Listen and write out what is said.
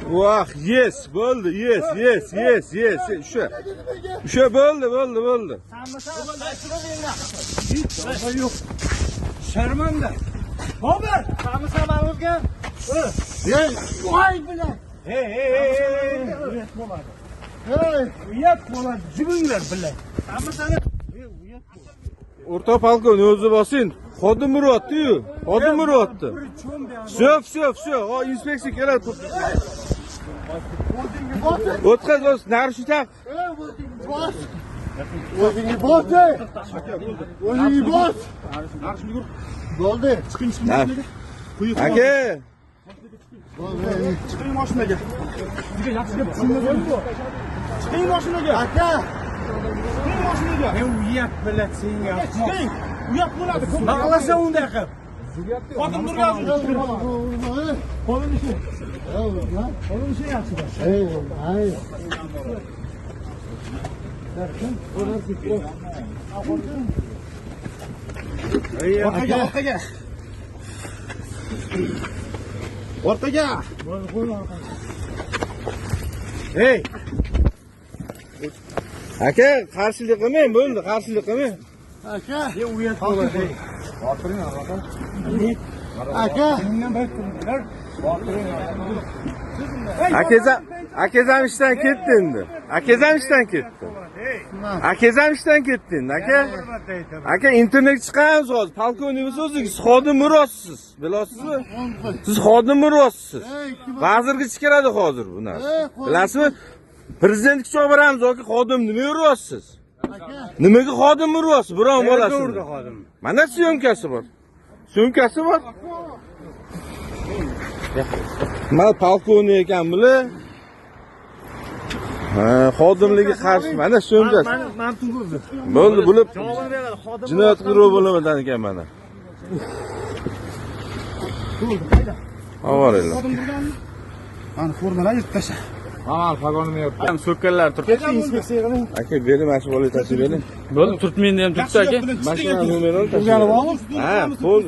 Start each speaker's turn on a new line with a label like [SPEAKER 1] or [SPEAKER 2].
[SPEAKER 1] Vah, yes, bo'ldi, yes. O'sha bo'ldi.
[SPEAKER 2] Yo'q. Sharmanda. Baba, qamisa men o'zgan. Voy bilan. Uyat bo'ladi. Uyat bo'ladi. Jibinglar bilan. Qamisani
[SPEAKER 1] O'rta polkovnik o'zi bosin. Xodim uryapti-yu. Все. O inspeksiya keladi. O'tkaz, narshi taq.
[SPEAKER 2] O'zingni bos. Bo'ldi. Chiqing.
[SPEAKER 1] Aka.
[SPEAKER 2] Chiqing mashinaga. Sizga yaxshi deb tushunmadingmi? Chiqing mashinaga. Aka. Chiqing mashinaga. Men uyat bilan senga. Chiqing. Uyat bo'ladi. Baqlasa unday qilib. Xotin turgazib. Qo'lini shu. Qo'lini shu yaxshi. Orqaga.
[SPEAKER 1] Hey. Aka, qarshilik qilmang, bo'ldi, qarshilik qilmang.
[SPEAKER 2] Aka, men uyat bo'ladi. O'tiring, aka.
[SPEAKER 1] Akazam ishdan ketdi endi. Akazam ishdan ketdi endi, aka. Aka, internetga chiqamiz hozir. Polkovnik so'ziga siz xodim uryapsiz. Bilasizmi? Siz xodim uryapsiz. Vazirga chiqaradi hozir bu narsa. Bilasizmi? Prezidentga chiqib boramiz yoki xodim nima uryapsiz? Nimaga xodim uryapsiz? Biron bolasi. Mana syomkasi bor. Mana polkovnik ekan bular. Xodimligi qarshi. Mana syomkasi.
[SPEAKER 2] Men tugurdim.
[SPEAKER 1] Bo'ldi, bular
[SPEAKER 2] Javobini beradi. Xodim.
[SPEAKER 1] jinoyat guruhi bo'limidan ekan mana. Avoranglar.
[SPEAKER 2] Xodim turganmi? Mana formalar yirtib tasha.
[SPEAKER 3] Amal vagonini yopdi. Ham so'kkanlar turibdi.
[SPEAKER 2] Inspeksiya qiling.
[SPEAKER 1] Aka, bering, mana shu bolaga tashib bering.
[SPEAKER 3] Bo'ldi, turtmaydi ham turibdi aka.
[SPEAKER 1] Mashina nomerini tashib.
[SPEAKER 2] Turgani bormi?
[SPEAKER 1] Ha, qo'l